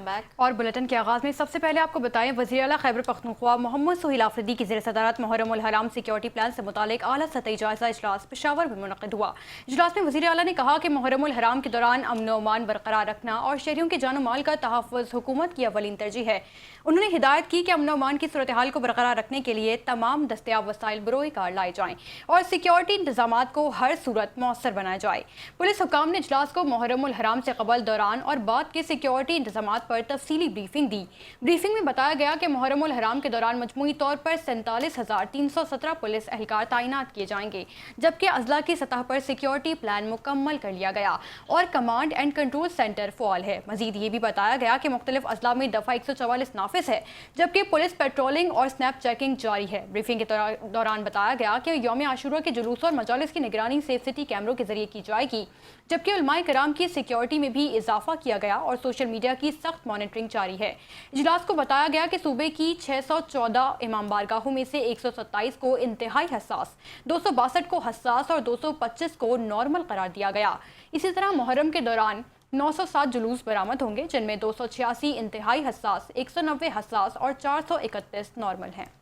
Welcome back. اور bulletin کے آغاز میں سب سے پہلے آپ کو بتائیں، وزیر اعلیٰ خیبر پختونخوا محمد سہیل آفریدی کی زیر صدارت محرم الحرام سیکیورٹی پلان سے متعلق اعلیٰ سطحی جائزہ اجلاس پشاور میں منعقد ہوا۔ اجلاس میں وزیر اعلیٰ نے کہا کہ محرم الحرام کے دوران امن و امان برقرار رکھنا اور شہریوں کے جان و مال کا تحفظ حکومت کی اولین ترجیح ہے۔ انہوں نے ہدایت کی کہ امن و امان کی صورتحال کو برقرار رکھنے کے لیے تمام دستیاب وسائل بروئے کار لائے جائیں اور سیکیورٹی انتظامات کو ہر صورت مؤثر بنایا جائے۔ پولیس حکام نے اجلاس کو محرم الحرام سے قبل، دوران اور بعد کے سیکیورٹی انتظامات پر تفصیلی بریفنگ دی۔ بریفنگ میں بتایا گیا کہ محرم الحرام کے دوران مجموعی طور پر 47,317 پولیس اہلکار تعینات کیے جائیں گے، جبکہ اضلاع کی سطح پر سیکیورٹی پلان مکمل کر لیا گیا اور کمانڈ اینڈ کنٹرول سینٹر فعال ہے۔ مزید یہ بھی بتایا گیا کہ مختلف اضلاع میں دفعہ 144 نافذ ہے، جبکہ پولیس پیٹرولنگ اور سنیپ چیکنگ جاری ہے۔ بریفنگ کے دوران بتایا گیا کہ یوم عاشورہ کے جلوسوں اور مجالس کی نگرانی سیف سٹی کیمروں کے ذریعے کی جائے گی، جبکہ علماء کرام کی سیکیورٹی میں بھی اضافہ کیا گیا اور سوشل میڈیا کی سخت مانیٹرنگ جاری ہے۔ اجلاس کو بتایا گیا کہ صوبے کی 614 امام بارگاہوں میں سے 127 کو انتہائی حساس، 262 کو حساس اور 225 کو نارمل قرار دیا گیا۔ اسی طرح محرم کے دوران 907 جلوس برآمد ہوں گے، جن میں 286 انتہائی حساس، 190 حساس اور 431 نارمل ہیں۔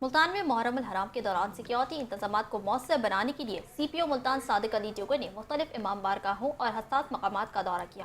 ملتان میں محرم الحرام کے دوران سیکیورٹی انتظامات کو مؤثر بنانے کے لیے سی پی او ملتان صادق علی ڈیوگر نے مختلف امام بارگاہوں اور حساس مقامات کا دورہ کیا۔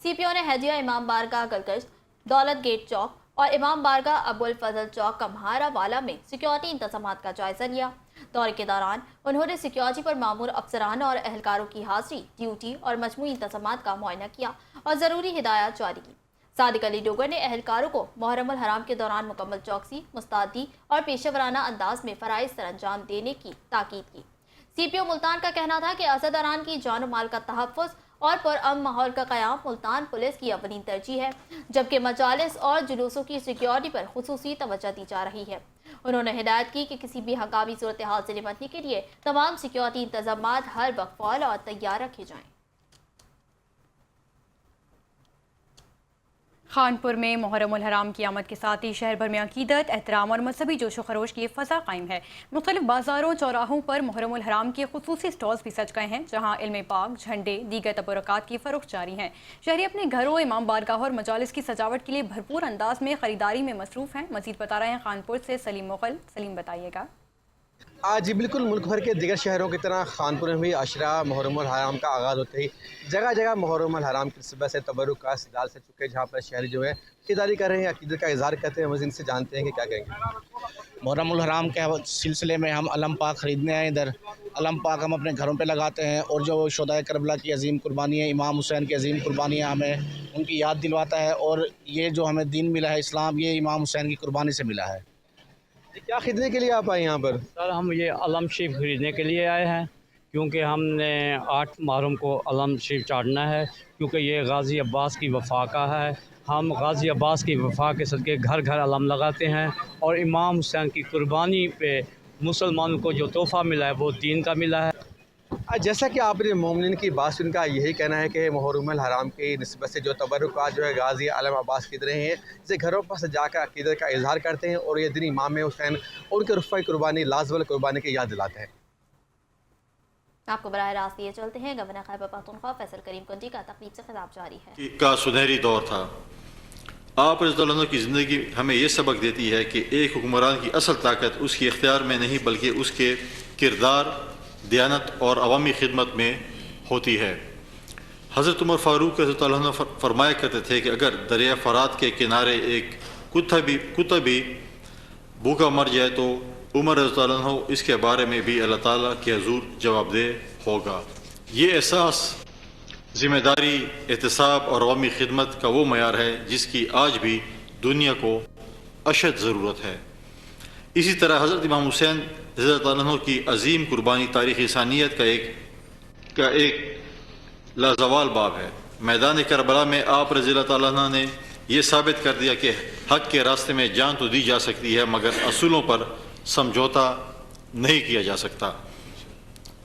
سی پی او نے ہیدیہ امام بارگاہ گلگشت، دولت گیٹ چوک اور امام بارگاہ ابو الفضل چوک کمہارا والا میں سیکیورٹی انتظامات کا جائزہ لیا۔ دورے کے دوران انہوں نے سیکیورٹی پر مامور افسران اور اہلکاروں کی حاضری، ڈیوٹی اور مجموعی انتظامات کا معائنہ کیا اور ضروری ہدایات جاری کی۔ صادق علی ڈوگر نے اہلکاروں کو محرم الحرام کے دوران مکمل چوکسی، مستعدی اور پیشہ ورانہ انداز میں فرائض سر انجام دینے کی تاکید کی۔ سی پی او ملتان کا کہنا تھا کہ عزاداران کی جان و مال کا تحفظ اور پرامن ماحول کا قیام ملتان پولیس کی اولین ترجیح ہے، جبکہ مجالس اور جلوسوں کی سیکیورٹی پر خصوصی توجہ دی جا رہی ہے۔ انہوں نے ہدایت کی کہ کسی بھی ہنگامی صورتحال سے نمٹنے کے لیے تمام سیکیورٹی انتظامات ہر وقت فعال اور تیار رکھے جائیں۔ خانپور میں محرم الحرام کی آمد کے ساتھ ہی شہر بھر میں عقیدت، احترام اور مذہبی جوش و خروش کی فضا قائم ہے۔ مختلف بازاروں، چوراہوں پر محرم الحرام کے خصوصی سٹالز بھی سج گئے ہیں، جہاں علم پاک، جھنڈے، دیگر تبرکات کی فروخت جاری ہیں۔ شہری اپنے گھروں، امام بارگاہوں اور مجالس کی سجاوٹ کے لیے بھرپور انداز میں خریداری میں مصروف ہیں۔ مزید بتا رہے ہیں خانپور سے سلیم مغل۔ سلیم، بتائیے گا۔ جی بالکل، ملک بھر کے دیگر شہروں کی طرح خانپور میں بھی عاشورہ محرم الحرام کا آغاز ہوتے ہی جگہ جگہ محرم الحرام کی نسبت سے تبرکات سجال سے چکے، جہاں پر شہری جو ہے خریداری کر رہے ہیں، عقیدت کا اظہار کرتے ہیں۔ مزید سے جانتے ہیں کہ کیا کہیں گے۔ محرم الحرام کے سلسلے میں ہم علم پاک خریدنے آئے ادھر۔ علم پاک ہم اپنے گھروں پہ لگاتے ہیں اور جو شہدائے کربلا کی عظیم قربانی ہے، امام حسین کی عظیم قربانیاں ہمیں ان کی یاد دلواتا ہے، اور یہ جو ہمیں دین ملا ہے اسلام، یہ امام حسین کی قربانی سے ملا ہے۔ کیا خریدنے کے لیے آپ آئے یہاں پر؟ سر ہم یہ علم شریف خریدنے کے لیے آئے ہیں، کیونکہ ہم نے 8 محرم کو علم شریف چاڑنا ہے، کیونکہ یہ غازی عباس کی وفا کا ہے۔ ہم غازی عباس کی وفا کے صدقے گھر گھر علم لگاتے ہیں، اور امام حسین کی قربانی پہ مسلمانوں کو جو تحفہ ملا ہے وہ دین کا ملا ہے۔ جیسا کہ آپ نے مومنین کی بات سن کا یہی کہنا ہے کہ محرم الحرام کی نسبت سے جو تبرکات جو ہے غازی علم عباس خرید رہے ہیں، جسے گھروں پر سجا کر عقیدت کا اظہار کرتے ہیں اور یہ دن امام حسین اور ان کے رفع قربانی، لازول قربانی کی یاد دلاتے ہیں۔ آپ کو براہ راست لیے چلتے ہیں گورنر خیبر پختونخوا فیصل کریم کنڈی کا تقریب سے خطاب جاری ہے۔ کا سنہری دور تھا۔ آپ رضی اللہ عنہ کی زندگی ہمیں یہ سبق دیتی ہے کہ ایک حکمران کی اصل طاقت اس کے اختیار میں نہیں، بلکہ اس کے کردار، دیانت اور عوامی خدمت میں ہوتی ہے۔ حضرت عمر فاروق رضی اللہ عنہ فرمایا کرتے تھے کہ اگر دریا فرات کے کنارے ایک کتا بھی بھوکا مر جائے تو عمر رضی اللہ عنہ اس کے بارے میں بھی اللہ تعالیٰ کے حضور جواب دہ ہوگا۔ یہ احساس ذمہ داری، احتساب اور عوامی خدمت کا وہ معیار ہے جس کی آج بھی دنیا کو اشد ضرورت ہے۔ اسی طرح حضرت امام حسین رضی اللہ عنہ کی عظیم قربانی تاریخ انسانیت کا ایک لازوال باب ہے۔ میدان کربلا میں آپ رضی اللہ تعالیٰ عنہ نے یہ ثابت کر دیا کہ حق کے راستے میں جان تو دی جا سکتی ہے، مگر اصولوں پر سمجھوتا نہیں کیا جا سکتا۔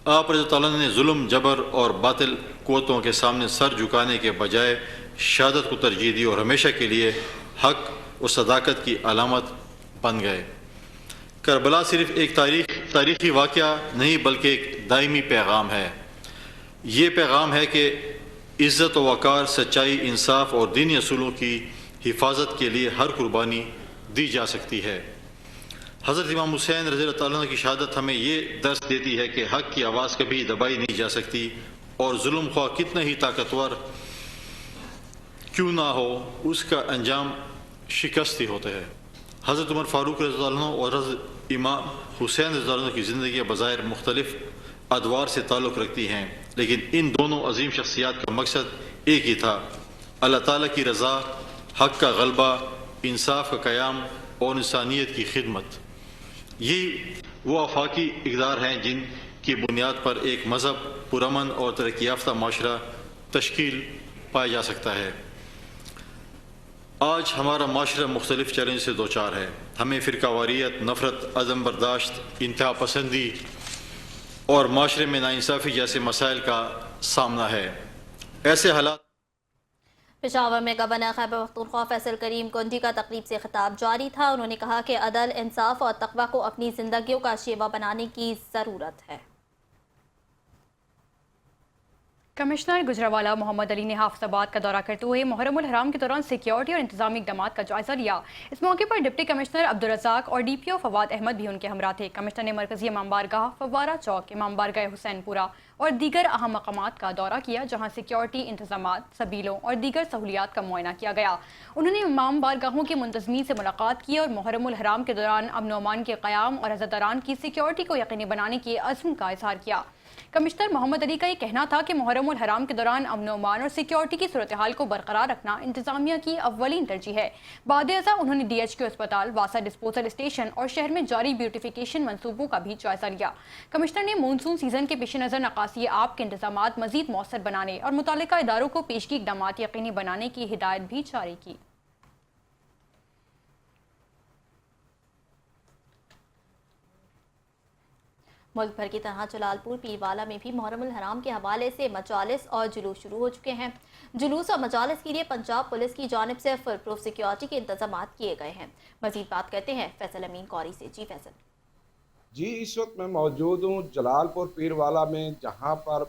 آپ رضی اللہ عنہ نے ظلم، جبر اور باطل قوتوں کے سامنے سر جھکانے کے بجائے شہادت کو ترجیح دی اور ہمیشہ کے لیے حق اور صداقت کی علامت بن گئے۔ کربلا صرف ایک تاریخی واقعہ نہیں بلکہ ایک دائمی پیغام ہے۔ ये पैगाम है कि इज़्ज़त व वक़ार, सच्चाई, इंसाफ और दीनी असूलों की हिफाजत के लिए हर कुर्बानी दी जा सकती है। हज़रत इमाम हुसैन रज़ी अल्लाह तआला की शहादत हमें ये दर्स देती है कि हक़ की आवाज़ कभी दबाई नहीं जा सकती और जुल्म ख्वाह कितना ही ताकतवर क्यों ना हो, उसका अंजाम शिकस्त ही होता है। हज़रत उमर फ़ारूक रज़ी अल्लाह अन्हु और हज़रत इमाम हुसैन रज़ी अल्लाह अन्हु की ज़िंदगी बज़ाहिर मुख्तलिफ अदवार से ताल्लुक़ रखती हैं, लेकिन इन दोनों अजीम शख्सियात का मकसद एक ही था, अल्लाह ताला की रज़ा, हक़ का गलबा, इंसाफ का क़याम और इंसानियत की खिदमत। यही वो आफाकी इक़दार हैं जिनकी बुनियाद पर एक मज़हब, पुरअमन और तरक्की याफ्ता माशरा तश्कील पाया जा सकता है। आज हमारा माशरा मुख्तलिफ चैलेंज से दो चार है। हमें फ़िरकावारियत, नफ़रत, अदम बर्दाश्त, इंतहा पसंदी और माशरे में नाइंसाफ़ी जैसे मसाइल का सामना है। ऐसे हालात पेशावर में गवर्नर खैबर पख्तूनख्वा फैसल करीम कुंडी का तकरीब से खिताब जारी था। उन्होंने कहा कि अदल, इंसाफ और तक़वा को अपनी ज़िंदगियों का शेवा बनाने की ज़रूरत है। कमिश्नर गुजरावाला मोहम्मद अली ने हाफिजाबाद का दौरा करते हुए मुहर्रम उल हराम के दौरान सिक्योरिटी और इंतजामी इक़दाम का जायजा लिया। इस मौके पर डिप्टी कमिश्नर अब्दुल रज़ाक और DPO फवाद अहमद भी उनके हमरा थे। कमिश्नर ने मरकजी इमाम बारगाह, फव्वारा चौक, इमाम बारगाह हुसैनपुरा और दीगर अहम मकामात का दौरा किया, जहाँ सिक्योरिटी इंतजामात, सबीलों और दीगर सहूलियात का मुआयना किया गया। उन्होंने इमाम बारगाहों के मुंतज़मीन से मुलाकात की और मुहर्रम उल हराम के दौरान अमन व अमान के क़याम और अज़ादारान की सिक्योरिटी को यकीनी बनाने के अज़्म का इज़हार किया। कमिश्नर मोहम्मद अली का ये कहना था कि मुहर्रम उल हराम के दौरान अमन व अमान और सिक्योरिटी की सूरत हाल को बरकरार रखना इंतजामिया की अव्वलीन तरजीह है। बाद अज़ा उन्होंने DHQ अस्पताल, वासा डिस्पोजल स्टेशन और शहर में जारी ब्यूटिफिकेशन मनसूबों का भी जायजा लिया। कमिश्नर ने मानसून सीजन के पेश नज़र नकासी आप के इंतजामात मज़ीद मौसर बनाने और मुतालिका इदारों को पेशगी इक़दामात यकीनी बनाने की हिदायत भी जारी की। मुल्क भर की तरह जलालपुर पीरवाला में भी मुहर्रम उल हराम के हवाले से मजालिस और जुलूस शुरू हो चुके हैं। जुलूस और मजालिस के लिए पंजाब पुलिस की जानिब से फुल प्रूफ सिक्योरिटी के इंतजाम किए गए हैं। मजीद बात करते हैं फैसल अमीन कौरी से। जी फैसल। जी, इस वक्त मैं मौजूद हूँ जलालपुर पीरवाला में, जहाँ पर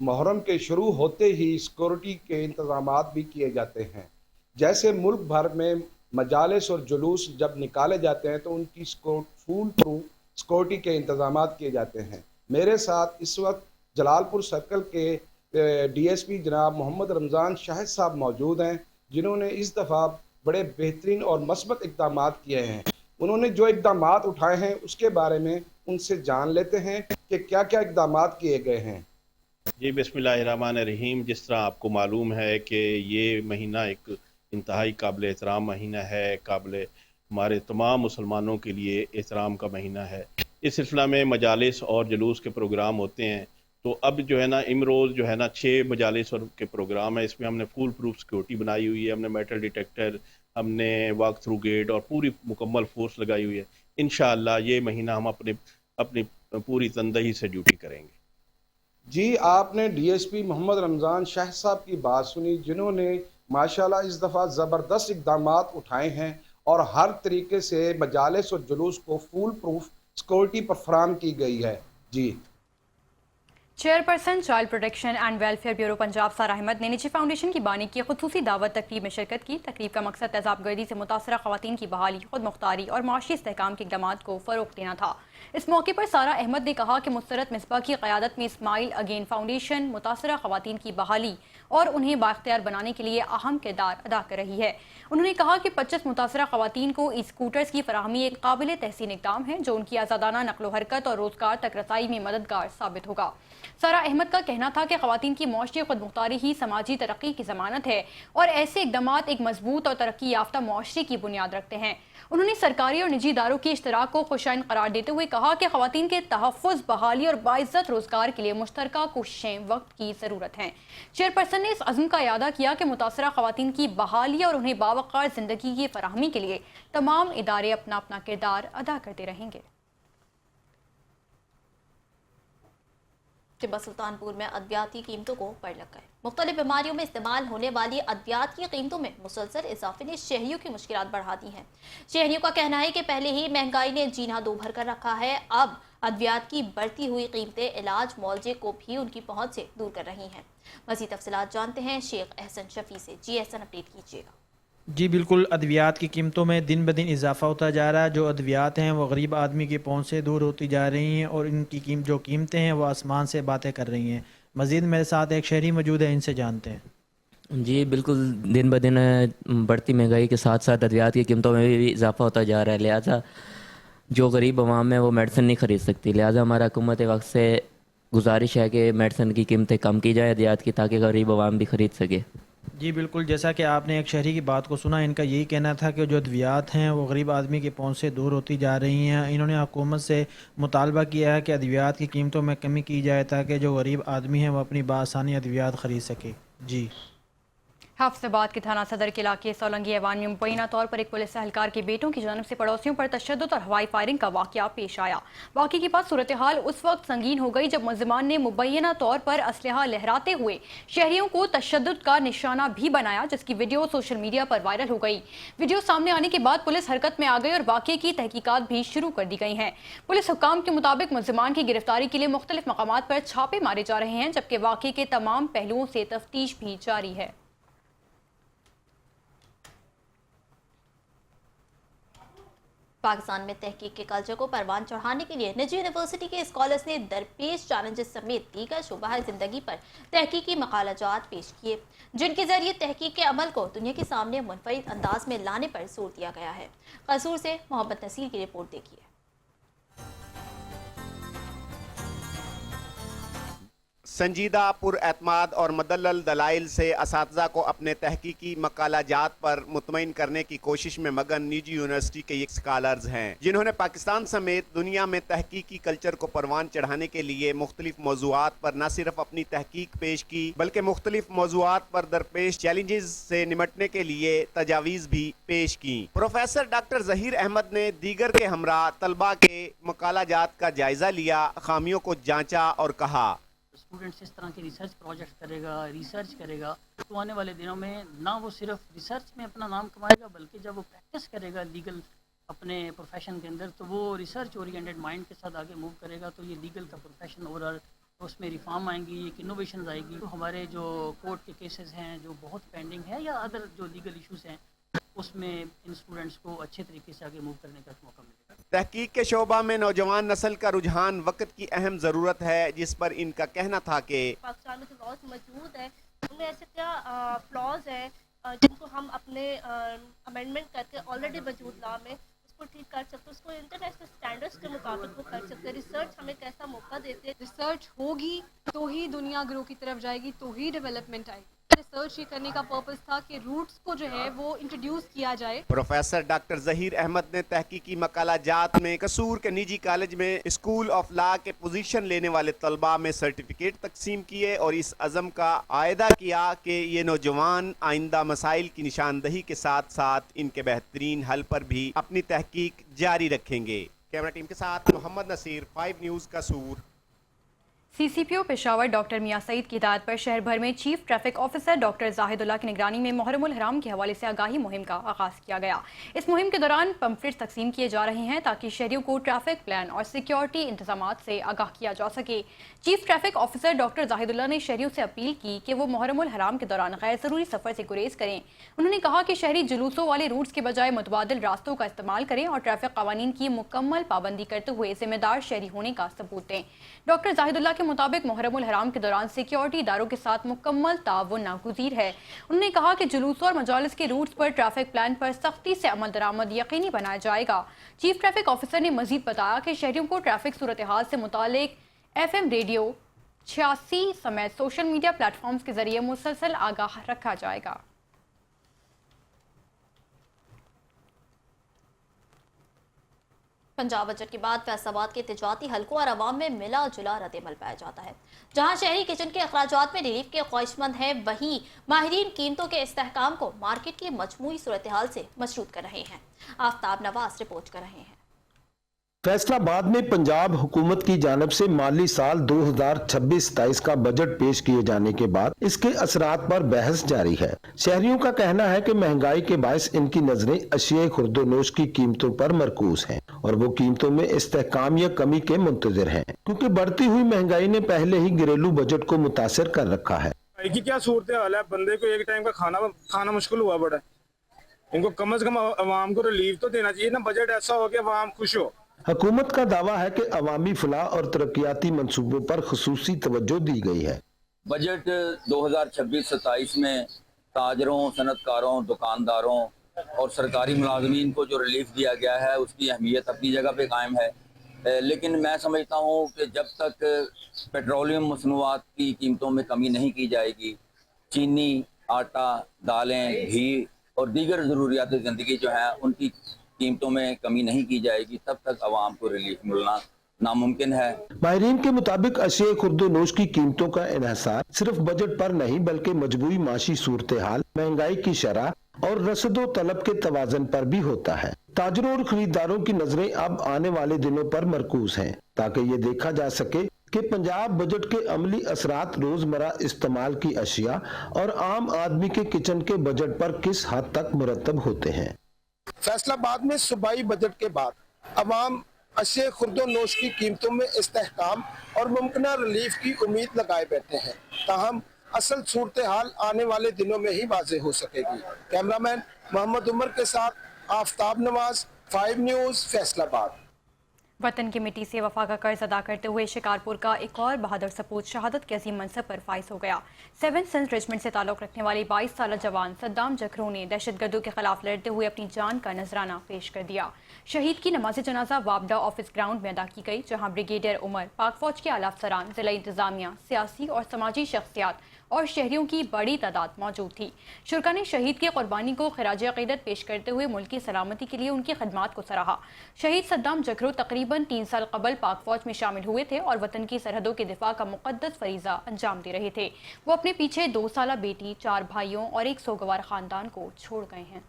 मुहर्रम के शुरू होते ही सिक्योरिटी के इंतजाम भी किए जाते हैं। जैसे मुल्क भर में मजालिस और जुलूस जब निकाले जाते हैं तो उनकी फुल प्रूफ सिक्योरिटी के इंतजाम किए जाते हैं। मेरे साथ इस वक्त जलालपुर सर्कल के DSP जनाब मोहम्मद रमज़ान शाहिद साहब मौजूद हैं, जिन्होंने इस दफ़ा बड़े बेहतरीन और मस्बत इक़दाम किए हैं। उन्होंने जो इक़दाम उठाए हैं उसके बारे में उनसे जान लेते हैं कि क्या क्या इक़दाम किए गए हैं। जी, बिस्मिल्लाहिर्रहमानिर्रहीम। जिस तरह आपको मालूम है कि ये महीना एक इंतहाई काबिल एहतराम महीना है, काबिल हमारे तमाम मुसलमानों के लिए एहतराम का महीना है। इस सिलसिला में मजालिस और जुलूस के प्रोग्राम होते हैं। तो अब जो है ना इमरोज़ जो है ना 6 मजालिस और के प्रोग्राम है। इसमें हमने फुल प्रूफ सिक्योरिटी बनाई हुई है, हमने मेटल डिटेक्टर, हमने वॉक थ्रू गेट और पूरी मुकम्मल फोर्स लगाई हुई है। इंशाअल्लाह ये महीना हम अपनी पूरी तनदही से ड्यूटी करेंगे। जी, आपने DSP मोहम्मद रमज़ान शाह साहब की बात सुनी, जिन्होंने माशाल्लाह इस दफ़ा ज़बरदस्त इक़दाम उठाए हैं और हर तरीके से मजालिस और जुलूस को फुल प्रूफ सिक्योरिटी पर फराहम की गई है। जी, chairperson child protection and welfare bureau Punjab Sara Ahmed ने निजी फाउंडेशन की बानी की खुसूसी दावत तकरीब में शिरकत की। तकरीब का मकसद तेज़ाबगर्दी से मुतासरा ख़वातीन की बहाली, खुद मुख्तारी और माशी इस्तेहकाम के इक़दामात को फ़रोग़ देना था। इस मौके पर सारा अहमद ने कहा कि मुस्तरद मिसबा की क़यादत में इस्माइल अगेन फाउंडेशन मुतासरा ख़वातीन की बहाली और उन्हें बाख्तियार बनाने के लिए अहम किरदार अदा कर रही है। उन्होंने कहा कि 25 मुतासरा ख़वातीन को ई स्कूटर्स की फराहमी एक काबिल तहसीन इक़दाम है, जो उनकी आज़ादाना नक़्लो हरकत और रोज़गार तक रसाई में मददगार साबित होगा। सारा अहमद का कहना था कि ख़वातीन की मुआशी खुद मुख्तारी ही समाजी तरक्की की ज़मानत है और ऐसे इक़दामात एक मजबूत और तरक्की याफ्ता मुआशरे की बुनियाद रखते हैं। उन्होंने सरकारी और निजी इदारों के इश्तराक को खुशाइन करार देते हुए कहा कि ख़वातीन के तहफ़्फ़ुज़, बहाली और बाइज़्ज़त रोज़गार के लिए मुश्तरका कोशिशें वक्त की ज़रूरत हैं। चेयरपर्सन ने इस अज़्म का इयादा किया कि मुतासरा ख़वातीन की बहाली और उन्हें बावक़ार ज़िंदगी की फराहमी के लिए तमाम इदारे अपना अपना किरदार अदा करते रहेंगे। टिब्बा सुल्तानपुर में अद्वियाती कीमतों को पड़ लग गए। मुख्तलिफ बीमारियों में इस्तेमाल होने वाली अद्वियात की कीमतों में मुसलसल इजाफे ने शहरियों की मुश्किलात बढ़ा दी हैं। शहरियों का कहना है कि पहले ही महंगाई ने जीना दो भर कर रखा है, अब ادویات کی بڑھتی ہوئی قیمتیں علاج معالجے کو بھی ان کی پہنچ سے دور کر رہی ہیں۔ مزید تفصیلات جانتے ہیں شیخ احسن شفیع سے۔ جی احسن، اپڈیٹ کیجیے گا۔ جی بالکل، ادویات کی قیمتوں میں دن بدن اضافہ ہوتا جا رہا ہے۔ جو ادویات ہیں وہ غریب آدمی کی پہنچ سے دور ہوتی جا رہی ہیں اور ان کی جو قیمتیں ہیں وہ آسمان سے باتیں کر رہی ہیں۔ مزید میرے ساتھ ایک شہری موجود ہے، ان سے جانتے ہیں۔ جی بالکل، دن بدن بڑھتی مہنگائی کے ساتھ ساتھ ادویات کی قیمتوں میں بھی اضافہ ہوتا جا رہا ہے، لہٰذا جو غریب عوام ہے وہ میڈیسن نہیں خرید سکتی، لہٰذا ہمارا حکومت وقت سے گزارش ہے کہ میڈیسن کی قیمتیں کم کی جائے ادویات کی، تاکہ غریب عوام بھی خرید سکے۔ جی بالکل، جیسا کہ آپ نے ایک شہری کی بات کو سنا، ان کا یہی کہنا تھا کہ جو ادویات ہیں وہ غریب آدمی کی پہنچ سے دور ہوتی جا رہی ہیں۔ انہوں نے حکومت سے مطالبہ کیا ہے کہ ادویات کی قیمتوں میں کمی کی جائے تاکہ جو غریب آدمی ہیں وہ اپنی بآسانی ادویات خرید سکے۔ جی حفظ آباد کے تھانہ صدر کے علاقے سولنگی ایوان میں مبینہ طور پر ایک پولیس اہلکار کے بیٹوں کی جانب سے پڑوسیوں پر تشدد اور ہوائی فائرنگ کا واقعہ پیش آیا۔ واقعے کے بعد صورتحال اس وقت سنگین ہو گئی جب ملزمان نے مبینہ طور پر اسلحہ لہراتے ہوئے شہریوں کو تشدد کا نشانہ بھی بنایا، جس کی ویڈیو سوشل میڈیا پر وائرل ہو گئی۔ ویڈیو سامنے آنے کے بعد پولیس حرکت میں آ گئی اور واقعے کی تحقیقات بھی شروع کر دی گئی ہیں۔ پولیس حکام کے مطابق ملزمان کی گرفتاری کے لیے مختلف مقامات پر چھاپے مارے جا رہے ہیں، جبکہ واقعے کے تمام پہلوؤں سے تفتیش بھی جاری ہے۔ پاکستان میں تحقیق کے کلچر کو پروان چڑھانے کے لیے نجی یونیورسٹی کے اسکالرز نے درپیش چیلنجز سمیت دیگر شعبہ زندگی پر تحقیقی مقالہ جات پیش کیے، جن کے ذریعے تحقیق کے عمل کو دنیا کے سامنے منفرد انداز میں لانے پر زور دیا گیا ہے۔ قصور سے محمد نصیر کی رپورٹ دیکھیے۔ سنجیدہ، پر اعتماد اور مدلل دلائل سے اساتذہ کو اپنے تحقیقی مقالہ جات پر مطمئن کرنے کی کوشش میں مگن نجی یونیورسٹی کے یہ اسکالرز ہیں، جنہوں نے پاکستان سمیت دنیا میں تحقیقی کلچر کو پروان چڑھانے کے لیے مختلف موضوعات پر نہ صرف اپنی تحقیق پیش کی بلکہ مختلف موضوعات پر درپیش چیلنجز سے نمٹنے کے لیے تجاویز بھی پیش کی۔ پروفیسر ڈاکٹر ظہیر احمد نے دیگر کے ہمراہ طلباء کے مقالہ جات کا جائزہ لیا، خامیوں کو جانچا اور کہا اسٹوڈنٹس اس طرح کے ریسرچ پروجیکٹ کرے گا تو آنے والے دنوں میں نہ وہ صرف ریسرچ میں اپنا نام کمائے گا، بلکہ جب وہ پریکٹس کرے گا لیگل اپنے پروفیشن کے اندر تو وہ ریسرچ اورینٹڈ مائنڈ کے ساتھ آگے موو کرے گا، تو یہ لیگل کا پروفیشن اوورآل اس میں ریفارم آئیں گی، ایک انوویشنز آئے گی۔ تو ہمارے جو کورٹ کے کیسز ہیں جو بہت پینڈنگ ہے یا ادر جو لیگل ایشوز ہیں اس میں ان اسٹوڈنٹس کو اچھے طریقے سے آگے موو کرنے کا موقع ملے گا۔ تحقیق کے شعبہ میں نوجوان نسل کا رجحان وقت کی اہم ضرورت ہے، جس پر ان کا کہنا تھا کہ پاکستان میں جو لاز موجود ہیں ان میں ایسے کیا فلاز ہیں جن کو ہم اپنے امینڈمنٹ کر کے آلریڈی موجود لا میں اس کو ٹھیک کر سکتے، اس کو انٹرنیشنل سٹینڈرڈز کے مطابق وہ کر سکتے۔ ریسرچ ہمیں کیسا موقع دیتے، ریسرچ ہوگی تو ہی دنیا گرو کی طرف جائے گی، تو ہی ڈیولپمنٹ آئے گی۔ ریسرچ یہ کرنے کا پرپس تھا کہ روٹس کو جو ہے وہ انٹروڈیوس کیا جائے۔ پروفیسر ڈاکٹر ظہیر احمد نے تحقیقی مقالہ جات میں قصور کے نجی کالج میں اسکول آف لا کے پوزیشن لینے والے طلباء میں سرٹیفکیٹ تقسیم کیے اور اس عزم کا اعادہ کیا کہ یہ نوجوان آئندہ مسائل کی نشاندہی کے ساتھ ساتھ ان کے بہترین حل پر بھی اپنی تحقیق جاری رکھیں گے۔ کیمرہ ٹیم کے ساتھ محمد نصیر، 5 نیوز قصور۔ سی سی پی او پشاور ڈاکٹر میاں سعید کی ہدایت پر شہر بھر میں چیف ٹریفک آفیسر ڈاکٹر زاہد اللہ کی نگرانی میں محرم الحرام کے حوالے سے آگاہی مہم کا آغاز کیا گیا۔ اس مہم کے دوران پمفلٹس تقسیم کیے جا رہے ہیں تاکہ شہریوں کو ٹریفک پلان اور سیکیورٹی انتظامات سے آگاہ کیا جا سکے۔ چیف ٹریفک آفیسر ڈاکٹر زاہد اللہ نے شہریوں سے اپیل کی کہ وہ محرم الحرام کے دوران غیر ضروری سفر سے گریز کریں۔ انہوں نے کہا کہ شہری جلوسوں والے روٹس کے بجائے متبادل راستوں کا استعمال کریں اور ٹریفک قوانین کی مکمل پابندی کرتے ہوئے ذمہ دار شہری ہونے کا ثبوت دیں۔ ڈاکٹر زاہد اللہ کے مطابق محرم الحرام کے دوران سیکیورٹی اداروں کے ساتھ مکمل تعاون ناگزیر ہے۔ انہوں نے کہا کہ جلوسوں اور مجالس کے روٹس پر ٹریفک پلان پر سختی سے عمل درآمد یقینی بنایا جائے گا۔ چیف ٹریفک آفیسر نے مزید بتایا کہ شہریوں کو ٹریفک صورتحال سے متعلق FM ریڈیو 86 سمیت سوشل میڈیا پلیٹ فارمز کے ذریعے مسلسل آگاہ رکھا جائے گا۔ پنجاب بجٹ کے بعد فیصل آباد کے تجارتی حلقوں اور عوام میں ملا جلا رد عمل پایا جاتا ہے۔ جہاں شہری کچن کے اخراجات میں ریلیف کے خواہش مند ہیں، وہیں ماہرین قیمتوں کے استحکام کو مارکیٹ کی مجموعی صورتحال سے مشروط کر رہے ہیں۔ آفتاب نواز رپورٹ کر رہے ہیں۔ फैसलाबाद में पंजाब हुकूमत की जानिब से माली साल 2026-27 का बजट पेश किए जाने के बाद इसके असरात पर बहस जारी है। शहरियों का कहना है कि महंगाई के बायस इनकी नजरें अशिया खुर्दोनोश की कीमतों पर मरकूज हैं और वो कीमतों में इस्तेहकाम या कमी के मुंतजिर हैं, क्योंकि बढ़ती हुई महंगाई ने पहले ही घरेलू बजट को मुतासिर कर रखा है। की क्या सूरत हाल है, बंदे को एक टाइम का खाना मुश्किल हुआ पड़ा है। इनको कम से कम आवाम को रिलीफ तो देना चाहिए ना, बजट ऐसा हो कि आवाम खुश हो। हुकूमत का दावा है कि अवामी फलाह और तरक्याती मंसूबों पर खुसूसी तवज्जो दी गई है। बजट 2026-27 में ताजरों, सनतकारों, दुकानदारों और सरकारी मुलाजमीन को जो रिलीफ दिया गया है उसकी अहमियत अपनी जगह पे कायम है, लेकिन मैं समझता हूँ कि जब तक पेट्रोलियम मसनूआत की कीमतों में कमी नहीं की जाएगी, चीनी, आटा, दालें, घी और दीगर ज़रूरियात ज़िंदगी जो हैं उनकी कीमतों में कमी नहीं की जाएगी, तब तक आवाम को रिलीफ मिलना नामुमकिन है। माहिरीन के मुताबिक अशिया खुर्दोनोश की कीमतों का इन्हिसार सिर्फ बजट पर नहीं बल्कि मजबूरी माशी सूरत हाल, महंगाई की शरह और रसदो तलब के तवाज़न पर भी होता है। ताजरों और खरीदारों की नजरें अब आने वाले दिनों पर मरकूज हैं ताकि ये देखा जा सके कि पंजाब बजट के अमली असरात रोजमर्रा इस्तेमाल की अशिया और आम आदमी के किचन के बजट पर किस हद तक मुरतब होते हैं। फैसलाबाद में सूबाई बजट के बाद अवाम अशिया खुर्दोनोश की कीमतों में इस्तेहकाम और मुमकिन रिलीफ की उम्मीद लगाए बैठे हैं, ताहम असल सूरत हाल आने वाले दिनों में ही वाज़ेह हो सकेगी। कैमरामैन मोहम्मद उमर के साथ आफताब नवाज, 5 न्यूज़, फैसलाबाद। वतन की मिट्टी से वफा का कर्ज अदा करते हुए शिकारपुर का एक और बहादुर सपूत शहादत के अजीम मनसब पर फाइज हो गया। 7 सन्स रेजिमेंट से ताल्लुक़ रखने वाले 22 साल जवान सद्दाम जखरू ने दहशतगर्दों के खिलाफ लड़ते हुए अपनी जान का नजराना पेश कर दिया। शहीद की नमाज जनाजा वापडा ऑफिस ग्राउंड में अदा की गई, जहाँ ब्रिगेडियर उमर, पाक फौज के आला अफसरान, जिला इंतजामिया, सियासी और समाजी शख्सियात और शहरियों की बड़ी तादाद मौजूद थी। शुरका ने शहीद की कुर्बानी को खिराज अक़ीदत पेश करते हुए मुल्क की सलामती के लिए उनकी खदमात को सराहा। शहीद सद्दाम जखरू तकरीबन 3 साल कबल पाक फौज में शामिल हुए थे और वतन की सरहदों के दिफा का मुक़द्दस फरीज़ा अंजाम दे रहे थे। वो अपने पीछे 2 साला बेटी, 4 भाइयों और एक सोगवार ख़ानदान को छोड़ गए हैं।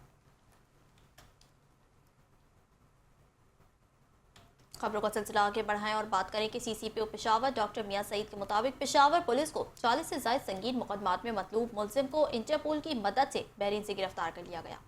खबरों का सिलसिला आगे बढ़ाएं और बात करें कि सीसीपीओ पेशावर डॉक्टर मियां सईद के मुताबिक पेशावर पुलिस को 40 से ज़ायद संगीन मुकदमात में मतलूब मुलजिम को इंटरपोल की मदद से बहरीन से गिरफ्तार कर लिया गया।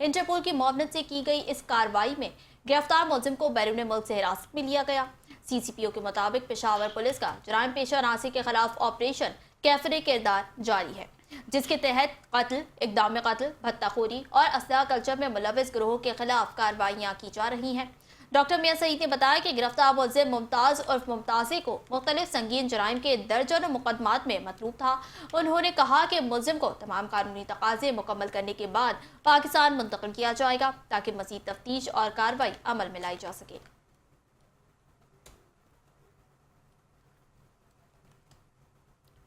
इंटरपोल की मुआवनत से की गई इस कार्रवाई में गिरफ्तार मुलजिम को बैरून मुल्क से हिरासत में लिया गया। सीसीपीओ के मुताबिक पेशावर पुलिस का जराइम पेशा नासी के खिलाफ ऑपरेशन कैफरे किरदार जारी है, जिसके तहत कत्ल, इक़दाम कत्ल, भत्ताखोरी और असलहा कल्चर में मुलविस गिरोह के खिलाफ कार्रवाइयाँ की जा रही हैं। डॉक्टर मियां सईद ने बताया कि गिरफ्तार मुलजिम मुमताज़ उर्फ मुमताज़े को मुख्तलिफ संगीन जराइम के दर्जनों मुकदमात में मतलूब था। उन्होंने कहा कि मुलजिम को तमाम कानूनी तकाज़े मुकम्मल करने के बाद पाकिस्तान मुंतकिल किया जाएगा ताकि मज़ीद तफ्तीश और कार्रवाई अमल में लाई जा सके।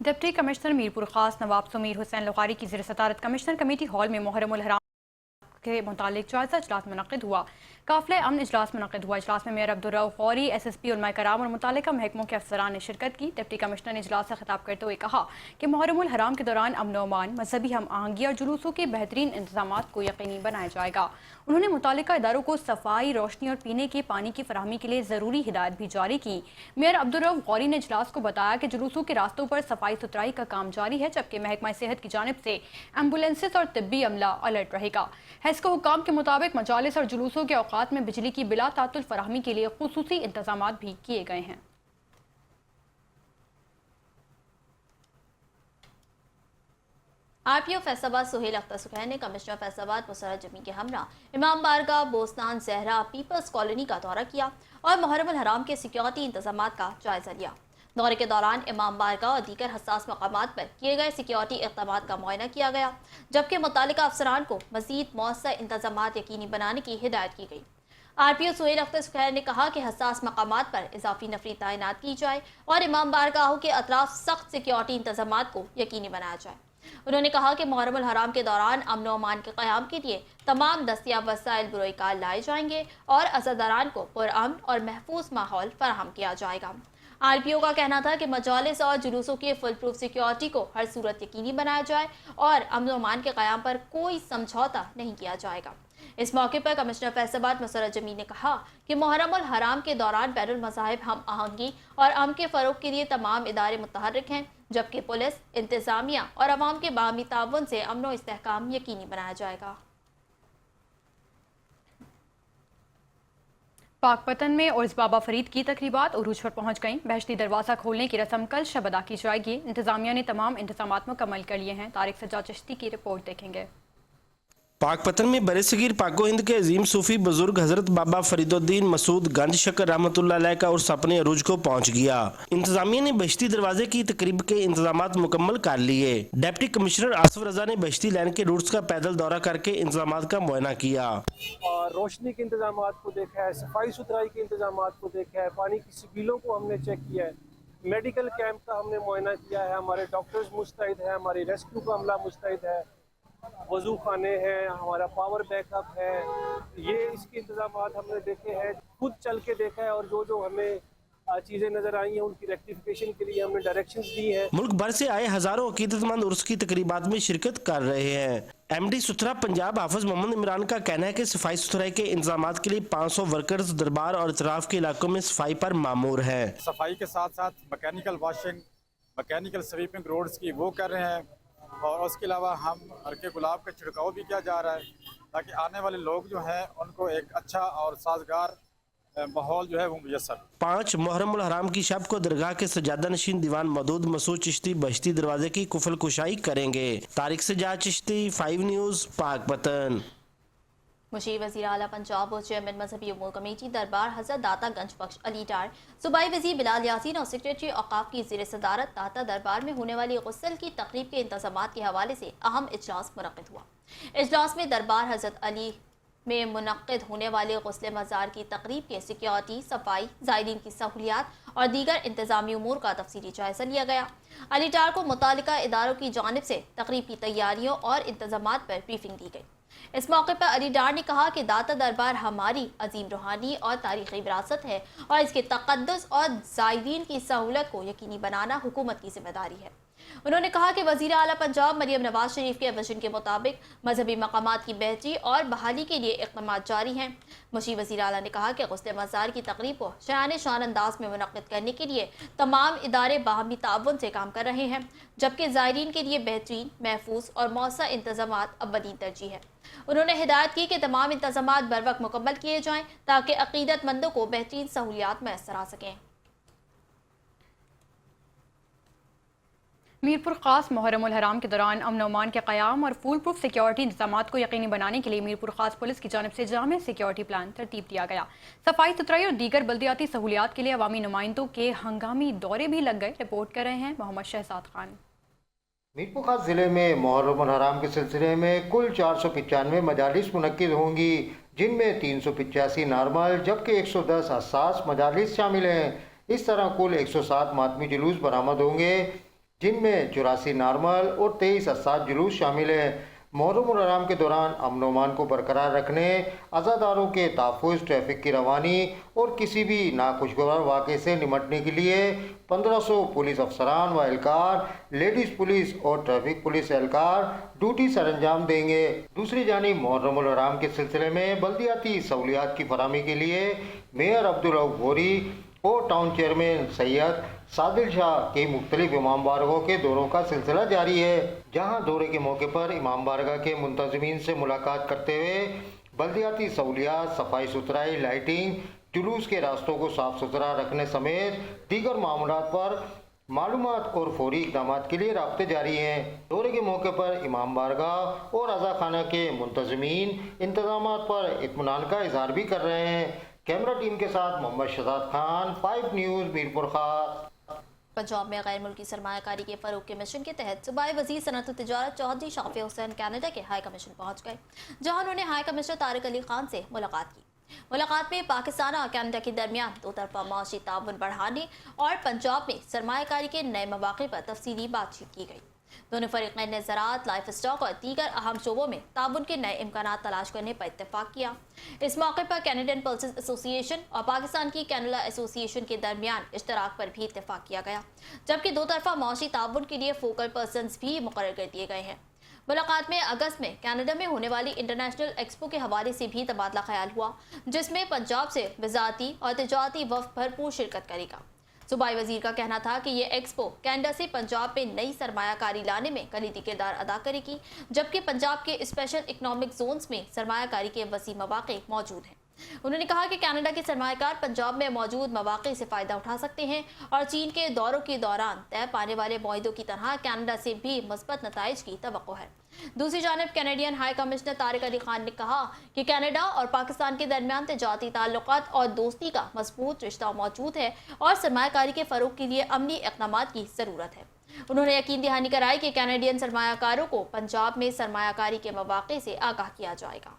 डिप्टी कमिश्नर मीरपुर खास नवाब सुमीर हुसैन लुगारी की ज़ेर सदारत कमिश्नर कमेटी हॉल में मुहर्रम उल हराम के मुतालिक जायजा इजलास मुनक़िद हुआ। काफ़िले अमन इजलास मुनक़िद हुआ। इजलास में मेयर अब्दुर्रऊफ़ गौरी, SSP उलमा कराम और मुतालिका महकमों के अफसरान ने शिरकत की। डिप्टी कमिश्नर ने इजलास से खिताब करते हुए कहा कि मुहर्रम उल हराम के दौरान अमन व अमान, मजहबी हम आहंगी और जुलूसों के बेहतरीन इंतजामात को यकीनी बनाया जाएगा। उन्होंने मुतालिका इदारों को सफाई, रोशनी और पीने के पानी की फराहमी के लिए ज़रूरी हिदायत भी जारी की। मेयर अब्दुर्रऊफ़ गौरी ने इजलास को बताया कि जुलूसों के रास्तों पर सफाई सुथराई का काम जारी है, जबकि महकमा सेहत की जानिब से एम्बुलेंसेस और तिब्बी अमला अलर्ट रहेगा। हैस्को हुकाम के मुताबिक मजालिस और जुलूसों के औकात में बिजली की बिला तातुल फराहमी के लिए खुसूसी इंतजामात भी किए गए हैं। RPO फैसलाबाद सुहेल अख्तर सुखैन ने कमिश्नर फैसलाबाद मुसर्रत जमी के हमरा इमाम बारगाह, बोस्तान, जहरा, पीपल्स कॉलोनी का दौरा किया और मुहर्रम उल हराम के सिक्योरिटी इंतजामात का जायजा लिया। दौरे के दौरान इमाम बारगाह और दीगर हसास मकामात पर किए गए सिक्योरिटी इक़दामात का मुआयना किया गया, जबकि मुतालिका अफसरान को मज़ीद मौसर इंतजामात यकीनी बनाने की हिदायत की गई। RPO सुहेल अख्तर सुखैर ने कहा कि हसास मकामात पर इजाफी नफरी तैनात की जाए और इमाम बारगाहों के अतराफ सख्त सिक्योरिटी इंतजामात को यकीनी बनाया जाए। उन्होंने कहा कि मुहर्रम उल हराम के दौरान अमन व अमान के क़याम के लिए तमाम दस्तियाब वसाइल बुरोकार लाए जाएंगे और अज़ादारान को पुरअमन और महफूज माहौल फराहम किया जाएगा। RPO का कहना था कि मजालिस और जुलूसों की फुल प्रूफ सिक्योरिटी को हर सूरत यकीनी बनाया जाए और अमन व अमान के क़याम पर कोई समझौता नहीं किया जाएगा। इस मौके पर कमिश्नर फैसलाबाद मसरत जमील ने कहा कि मुहर्रम उल हराम के दौरान बैनुल मज़ाहिब हम आहंगी और अमन के फ़रोग़ के लिए तमाम इदारे मुतहर्रिक हैं, जबकि पुलिस, इंतज़ामिया और अवाम के बाहमी ताउन से अमन व इस्तेहकाम यकीनी बनाया जाएगा। पाकपतन में उर्स बाबा फरीद की तकरीबात उरूज पर पहुंच गईं। बहश्ती दरवाज़ा खोलने की रस्म कल शब अदा की जाएगी। इंतज़ामिया ने तमाम इंतजामात मुकम्मल कर लिए हैं। तारिक सज्जाद चिश्ती की रिपोर्ट देखेंगे। पाकपतन में बरसगीर पाको हिंद के अजीम सूफी बुजुर्ग हजरत बाबा फरीदुद्दीन मसूद गंज शकर रहमतुल्लाह अलैह का उर्स अपने अरूज को पहुंच गया। इंतजामिया ने बहश्ती दरवाजे की तकरीब के इंतजामात मुकम्मल कर लिए। डिप्टी कमिश्नर आसिफ रजा ने बहश्ती लाइन के रूट्स का पैदल दौरा करके इंतजामात का मुआयना किया। रोशनी के इंतजामात को देखा है, सफाई सुथराई के इंतजामात को देखा है, पानी की सिबिलों को हमने चेक किया है, मेडिकल कैंप का हमने मुआयना किया है, हमारे डॉक्टर्स मुस्तैद है, हमारी रेस्क्यू का अमला मुस्तैद है, वजू खाने हैं, हमारा पावर बैकअप है, ये इसके इंतजामात हमने देखे हैं, खुद चल के देखा है और जो जो हमें चीज़ें नजर आई हैं उनकी रेक्टिफिकेशन के लिए हमने डायरेक्शंस दी हैं। मुल्क भर से आए हजारों अकीदतमंद उर्स की तकरीबात में शिरकत कर रहे हैं। MD सुथरा पंजाब हाफिज मोहम्मद इमरान का कहना है कि सफाई सुथराई के इंतजामात के लिए 500 वर्कर्स दरबार और इतराफ के इलाकों में सफाई पर मामूर हैं। सफाई के साथ साथ mechanical washing, mechanical sweeping roads की वो कर रहे हैं और उसके अलावा हम हल्के गुलाब का छिड़काव भी किया जा रहा है ताकि आने वाले लोग जो हैं उनको एक अच्छा और साजगार माहौल जो है वो मुयसर। 5 मुहर्रम उल हराम की शब को दरगाह के सजादा नशीन दीवान मदूद मसूद चिश्ती बहश्ती दरवाजे की कुफल कुशाई करेंगे। तारिक सज्जाद चिश्ती, 5 न्यूज़, पाकपतन। मुशीर वज़ीर आला पंजाब और चेयरमैन मजहबी उमूर कमेटी दरबार हज़रत दाता गंज बख्श अली डार, सूबाई वज़ीर बिलाल यासीन और सेक्रेटरी औक़ाफ़ की ज़ेर सदारत दाता दरबार में होने वाली गुस्ल की तक़रीब के इंतज़ामात के हवाले से अहम इजलास मुनक़्क़िद हुआ। इजलास में दरबार हज़रत अली में मुनक़्क़िद होने वाले गुस्ल मज़ार की तक़रीब के सिक्योरिटी, सफाई, ज़ायरीन की सहूलियात और दीगर इंतज़ामी उमूर का तफसीली जायज़ा लिया गया। अली डार को मुतालिका इदारों की जानिब से तक़रीब की तैयारियों और इंतज़ामात पर ब्रीफिंग दी गई। इस मौके पर अली डार ने कहा कि दाता दरबार हमारी अजीम रूहानी और तारीख़ी विरासत है और इसके तक़द्दुस और ज़ायरीन की सहूलत को यकीनी बनाना हुकूमत की जिम्मेदारी है। उन्होंने कहा कि वज़ीर आला पंजाब मरियम नवाज शरीफ के विजन के मुताबिक मजहबी मकामात की बेहतरी और बहाली के लिए इक़दामात जारी हैं। मुशीर वज़ीर आला ने कहा कि गुस्ल मज़ार की तक़रीब को शान शान अंदाज में मुनक़्क़िद करने के लिए तमाम इदारे बाहमी ताउन से काम कर रहे हैं, जबकि ज़ायरीन के लिए बेहतरीन, महफूज और मौसर इंतज़ामात अव्वलीन तरजीह है। उन्होंने हिदायत की कि तमाम इंतज़ामात बर वक्त मुकम्मल किए जाएँ ताकि अक़ीदतमंदों को बेहतरीन सहूलियात मैसर आ सकें। मीरपुर खास मुहर्रम उल हराम के दौरान अमन अमान के क़याम और फूल प्रूफ सिक्योरिटी इंतजामात को यकीनी बनाने के लिए मीरपुर खास पुलिस की जानिब से जामे सिक्योरिटी प्लान तरतीब दिया गया। सफाई सुथराई और दीगर बल्दियाती सहूलियात के लिए अवामी नुमाइंदों के हंगामी दौरे भी लग गए। रिपोर्ट कर रहे हैं मोहम्मद शहजाद खान। मीरपुर खास ज़िले में मुहर्रम उल हराम के सिलसिले में कुल 495 मजालिस मुनक्किद होंगी, जिनमें 385 नॉर्मल जबकि 110 हसास मजालिस शामिल हैं। इस तरह कुल 107 मातमी जुलूस बरामद होंगे, जिनमें 84 नॉर्मल और 23 हसास जुलूस शामिल हैं। मुहर्रम उल हराम के दौरान अमन व अमान को बरकरार रखने, अज़ादारों के तहफ़्फ़ुज़, ट्रैफिक की रवानी और किसी भी नाखुशगवार वाक़े से निमटने के लिए 1500 पुलिस अफसरान व एहलकार, लेडीज़ पुलिस और ट्रैफिक पुलिस एहलकार ड्यूटी सर अंजाम देंगे। दूसरी जानिब मुहर्रम उल हराम के सिलसिले में बल्दियाती सहूलियात की फराहमी के लिए मेयर अब्दुल रऊफ़ गौरी और टाउन चेयरमैन सैयद सादिल शाह के मुख्तलिफ इमाम बारगाहों के दौरों का सिलसिला जारी है, जहां दौरे के मौके पर इमाम बारगाह के मुंतज़मीन से मुलाकात करते हुए बल्दियाती सहूलियात, सफाई सुथराई, लाइटिंग, जुलूस के रास्तों को साफ सुथरा रखने समेत दीगर मामलात पर मालूमात और फौरी इक़दामात के लिए राब्ते जारी हैं। दौरे के मौके पर इमाम बारगाह और अज़ा खाना के मुंतज़मीन इंतज़ामात पर इत्मीनान का इजहार भी कर रहे हैं। कैमरा टीम के साथ मोहम्मद शहजाद खान, 5 न्यूज़, मीरपुर खास। पंजाब में गैर मुल्की सरमायाकारी के फ़रोग़ के मिशन के तहत सूबाई वज़ीर सनअत व तिजारत चौधरी शाफ़ी हुसैन कनाडा के हाई कमीशन पहुँच गए, जहाँ उन्होंने हाई कमिश्नर तारिक अली खान से मुलाकात की। मुलाकात में पाकिस्तान और कनाडा के दरमियान दो तरफा माशी ताउन बढ़ाने और पंजाब में सरमायाकारी के नए मौक़े पर तफसीली बातचीत की गई। दोनों फरीक़ैन ने ज़राअत, लाइफ स्टॉक और दीगर अहम शोबों में ताउन के नए इम्कानात तलाश करने पर इत्तेफाक किया। इस मौके पर कैनेडियन पल्सेस एसोसिएशन और पाकिस्तान की कैनला एसोसिएशन के दरमियान इश्तराक पर भी इत्तेफाक किया गया, जबकि दो तरफा माशी ताउन के लिए फोकल पर्सनस भी मुकर्रर कर दिए गए हैं। मुलाकात में अगस्त में कनाडा में होने वाली इंटरनेशनल एक्सपो के हवाले से भी तबादला ख्याल हुआ, जिसमें पंजाब से वज़ारती और तिजारती वफ़द भरपूर शिरकत करेगा। सूबाई वजीर का कहना था कि ये एक्सपो कनाडा से पंजाब में नई सरमायाकारी लाने में कलीदी किरदार अदा करेगी, जबकि पंजाब के स्पेशल इकनॉमिक जोन्स में सरमायाकारी के वसी मौक़े मौजूद हैं। उन्होंने कहा कि कनाडा के सरमायाकार पंजाब में मौजूद मौक़े से फ़ायदा उठा सकते हैं और चीन के दौरों के दौरान तय पाने वाले मुआहदों की तरह कनाडा से भी मुस्बत नताइज की तवक्को है। दूसरी जानब Canadian high commissioner Tariq Ali Khan ने कहा कि कनाडा और पाकिस्तान के दरमियान तिजारती ताल्लुकात और दोस्ती का मजबूत रिश्ता मौजूद है और सरमायाकारी के फ़रोग के लिए अमली इक़दामात की ज़रूरत है। उन्होंने यकीन दहानी कराई कि कैनेडियन सरमायाकारों को पंजाब में सरमायाकारी के मौक़े से आगाह किया जाएगा।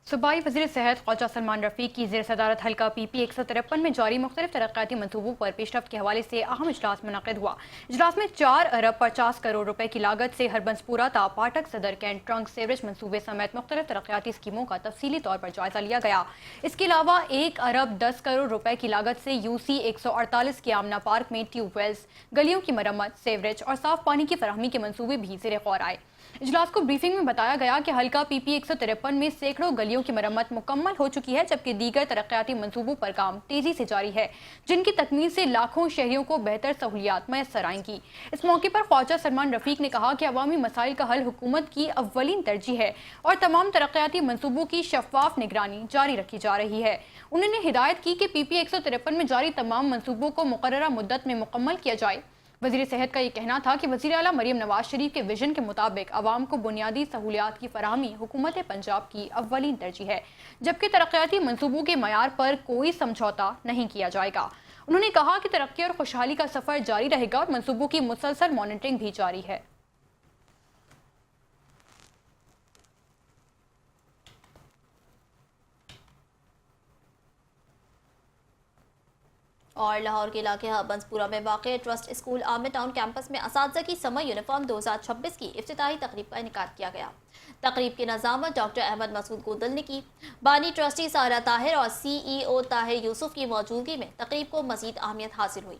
सूबाई वज़ीर सेहत ख्वाजा सलमान रफ़ीक की ज़ेर सदारत हल्का PP 153 में जारी मुख्तलिफ तरक्याती मनसूबों पर पेशरफ्त के हवाले से अहम इजलास मुनक़िद हुआ। इजलास में 4 अरब 50 करोड़ रुपए की लागत से हरबंसपुरा ता पाठक सदर कैंट ट्रंक सेवरेज मनसूबे समेत मुख्तलिफ तरक्याती स्कीमों का तफसीली तौर पर जायजा लिया गया। इसके अलावा 1 अरब 10 करोड़ रुपए की लागत से UC 148 के आमना पार्क में ट्यूबवेल्स, गलियों की मरम्मत, सेवरेज और साफ पानी की फराहमी के मनसूबे भी ज़ेर गौर आए। इजलास को ब्रीफिंग में बताया गया कि हल्का PP 153 में सैकड़ों गलियों की मरम्मत मुकम्मल हो चुकी है, जबकि दीगर तरक्याती मनसूबों पर काम तेजी से जारी है, जिनकी तकमील से लाखों शहरियों को बेहतर सहूलियात मैसर आएंगी। इस मौके पर ख्वाजा सलमान रफ़ीक ने कहा कि अवामी मसाइल का हल हुकूमत की अव्वलीन तरजीह है और तमाम तरक्याती मनसूबों की शफाफ निगरानी जारी रखी जा रही है। उन्होंने हिदायत की कि PP 153 में जारी तमाम मनसूबों को मुकर्ररा मुद्दत में मुकम्मल किया जाए। वज़ीर सेहत का ये कहना था कि वज़ीर आला मरियम नवाज शरीफ के विजन के मुताबिक आवाम को बुनियादी सहूलियात की फराहमी हुकूमत पंजाब की अव्वलीन तरजीह है, जबकि तरक्याती मनसूबों के मयार पर कोई समझौता नहीं किया जाएगा। उन्होंने कहा कि तरक्की और खुशहाली का सफ़र जारी रहेगा और मनसूबों की मुसलसल मॉनिटरिंग भी जारी है। और लाहौर के इलाके हरबंसपुरा में वाक़ trust school Aamir town campus में असातिज़ा की समर यूनिफॉर्म 2026 की इफ्तिताही तकरीब का इनेकाद किया गया। तकरीब की नज़ामत डॉक्टर अहमद मसूद गोदल ने की। बानी ट्रस्टी सारा ताहिर और CEO ताहिर यूसुफ की मौजूदगी में तकरीब को मज़ीद अहमियत हासिल हुई।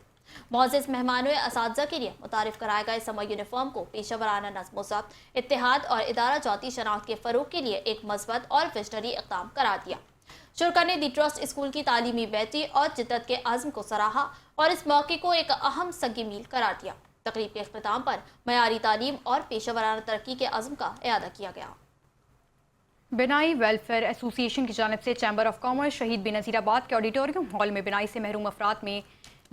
मुअज़्ज़िज़ मेहमानों असातिज़ा के लिए मुतारिफ कराए गए समर यूनिफॉर्म को पेशेवराना नज़्म ज़ब्त, इत्तेहाद और इदारा जाती शनाख्त के फ़रोग के लिए एक मस्बत और विजनरी इक़दाम करार दिया। शुरका ने दी ट्रस्ट स्कूल की तालीमी बेहतरी और जिद्दत के आज़म को सराहा और इस मौके को एक अहम सगी मील करार दिया। तकरीब के इख्तिताम पर मयारी तालीम और पेशेवराना तरक्की के अज़्म का इयादा किया गया। बिनाई वेलफेयर एसोसिएशन की जानिब से चैम्बर ऑफ कॉमर्स शहीद बेनज़ीराबाद के ऑडिटोरियम हॉल में बिनाई से महरूम अफराद में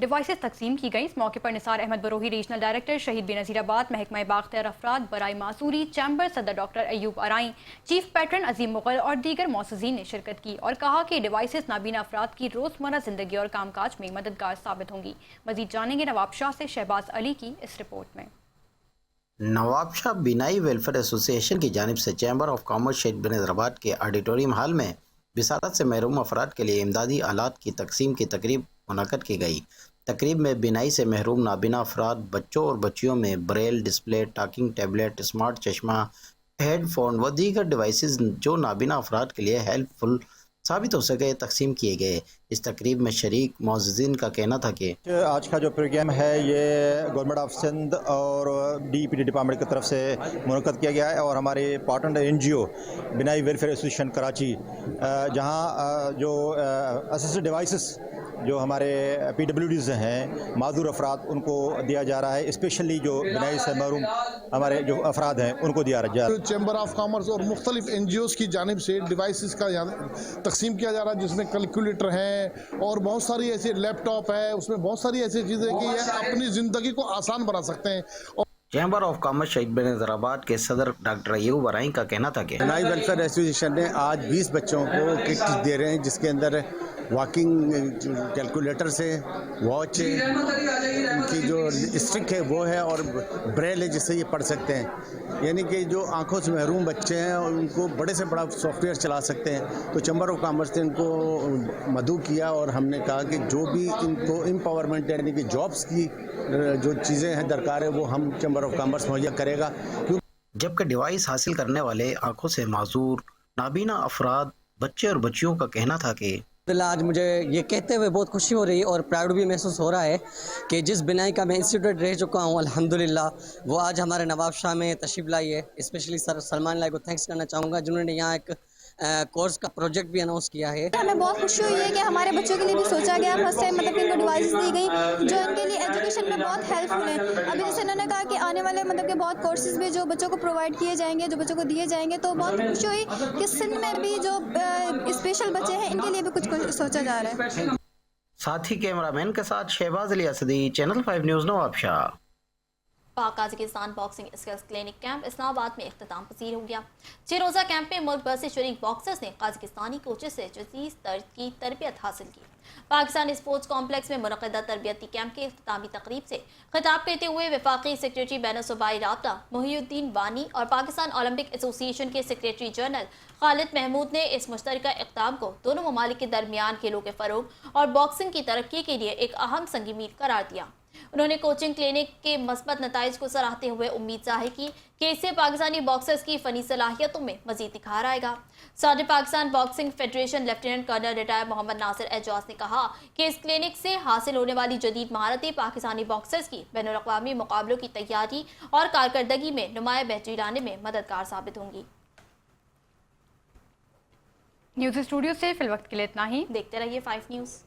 डिवाइसेस तकसीम की गई। इस मौके पर निसार अहमद बरोही रीजनल डायरेक्टर शहीद बेनज़ीराबाद, महकमा बाख्तियार अफराद बराई मासूरी, चैम्बर सदर डॉक्टर अयूब अराई, चीफ पैटर्न अजीम मुगल और दीगर मौसुज़ीन ने शिरकत की और कहा कि डिवाइसेस नाबीना अफराद की रोज़मर्रा ज़िंदगी और कामकाज में मददगार साबित होंगी। मज़ीद जानेंगे नवाब शाह से शहबाज अली की इस रिपोर्ट में। नवाब शाह बिनाई वेलफेयर एसोसिएशन की जानिब से चैम्बर ऑफ कॉमर्स शहीद बेनज़ीराबाद के ऑडिटोरियम हॉल में बिसारत से महरूम अफराद के लिए इमदादी आलात की तकसीम की तकरीब मुनक़्क़द की गई। तकरीब में बिनाई से महरूम नाबीना अफराद बच्चों और बच्चियों में Braille display, talking tablet, smart चश्मा, हेडफोन व दीगर डिवाइसेस जो नाबीना अफराद के लिए हेल्पफुल साबित हो सके तकसीम किए गए। इस तकरीब में शरीक मौज़्ज़िज़ीन का कहना था कि आज का जो प्रोग्राम है ये गवर्नमेंट ऑफ सिंध और DPD डिपार्टमेंट की तरफ से मुनक़्क़द किया गया है और हमारे पार्टनर NGO बिनाई वेलफेयर एसोसिएशन कराची जहां जो असिस्टेड डिवाइसेस जो हमारे PWDs हैं माजूर अफराद उनको दिया जा रहा है, स्पेशली जो बिनाई से महरूम हमारे जो अफराद हैं उनको दिया जा रहा है। चैम्बर ऑफ कॉमर्स और मुख्तलिफ NGOs की जानिब से डिवाइसेस का तकसीम किया जा रहा है, जिसमें कैलकुलेटर हैं और बहुत सारी ऐसी लैपटॉप है, उसमें बहुत सारी ऐसी चीज़ें कि ये अपनी ज़िंदगी को आसान बना सकते हैं। चैम्बर ऑफ कॉमर्स शहीद बेनज़ीराबाद के सदर डॉक्टर अयूब अराई का कहना था कि बिनाई वेलफेयर एसोसिएशन ने आज 20 बच्चों को किट दे रहे हैं, जिसके अंदर वॉकिंग कैलकुलेटर से वॉच उनकी जो स्टिक है वो है और ब्रेल है जिससे ये पढ़ सकते हैं। यानी कि जो आंखों से महरूम बच्चे हैं उनको बड़े से बड़ा सॉफ्टवेयर चला सकते हैं। तो चैम्बर ऑफ कॉमर्स ने इनको मदऊ किया और हमने कहा कि जो भी इनको एम्पावरमेंट यानी कि जॉब्स की जो चीज़ें हैं दरकार है वो हम चैम्बर ऑफ कॉमर्स मुहैया करेगा। जबकि डिवाइस हासिल करने वाले आंखों से माजूर नाबीना अफराद बच्चे और बच्चियों का कहना था कि آج مجھے یہ کہتے ہوئے بہت خوشی ہو رہی ہے اور پراؤڈ بھی محسوس ہو رہا ہے کہ جس بنائی کا میں انسٹیٹیوٹ رہ چکا ہوں الحمدللہ وہ آج ہمارے نواب شاہ میں تشریف لائی ہے. اسپیشلی سر سلمان لائی کو تھینکس کرنا چاہوں گا جنہوں نے یہاں ایک کورس کا پروجیکٹ بھی اناؤنس کیا ہے. ہمیں بہت خوشی ہوئی ہے کہ ہمارے بچوں کے لیے بھی سوچا گیا. فرسٹ ٹائم مطلب کہ ان کو ڈیوائسز دی گئی جو ان کے لیے ایجوکیشن میں بہت ہیلپ فل ہیں. ابھی جیسے انہوں نے کہا کہ آنے والے مطلب کہ بہت کورسز بھی جو بچوں کو پرووائڈ کیے جائیں گے, جو بچوں کو دیے جائیں گے, تو بہت خوشی ہوئی کہ سندھ میں بھی جو اسپیشل بچے ہیں ان کے لیے بھی کچھ سوچا جا رہا ہے. ساتھی کیمرہ مین کے ساتھ Shahbaz Ali Asadi, channel 5 news Nawabshah. Pak Kazakhstan boxing skills clinic camp Islamabad میں اختتام پذیر ہو گیا. 6 روزہ کیمپ میں ملک بھر سے شریک باکسرز نے قازقستانی کوچز سے جدید طرز کی تربیت حاصل کی. پاکستان اسپورٹس کمپلیکس میں منعقدہ تربیتی کیمپ کی اختتامی تقریب سے خطاب کرتے ہوئے وفاقی سیکریٹری بین الصوبائی رابطہ محی الدین وانی اور پاکستان اولمپک ایسوسی ایشن کے سیکریٹری جنرل خالد محمود نے اس مشترکہ اقدام کو دونوں ممالک کے درمیان کھیلوں کے فروغ اور باکسنگ کی ترقی کے لیے ایک اہم سنگ میل قرار دیا. انہوں نے کوچنگ کلینک کے مثبت نتائج کو سراہتے ہوئے امید ظاہر کی کہ اس سے پاکستانی باکسرز کی فنی صلاحیتوں میں مزید نکھار آئے گا. صدر Pakistan boxing federation lieutenant colonel retired Muhammad Nasir Ijaz نے کہا کہ اس کلینک سے حاصل ہونے والی جدید مہارتیں پاکستانی باکسرز کی بین الاقوامی مقابلوں کی تیاری اور کارکردگی میں نمایاں بہتری لانے میں مددگار ثابت ہوں گی. نیوز اسٹوڈیو سے فی الوقت کے لیے اتنا ہی. دیکھتے رہیے 5 نیوز.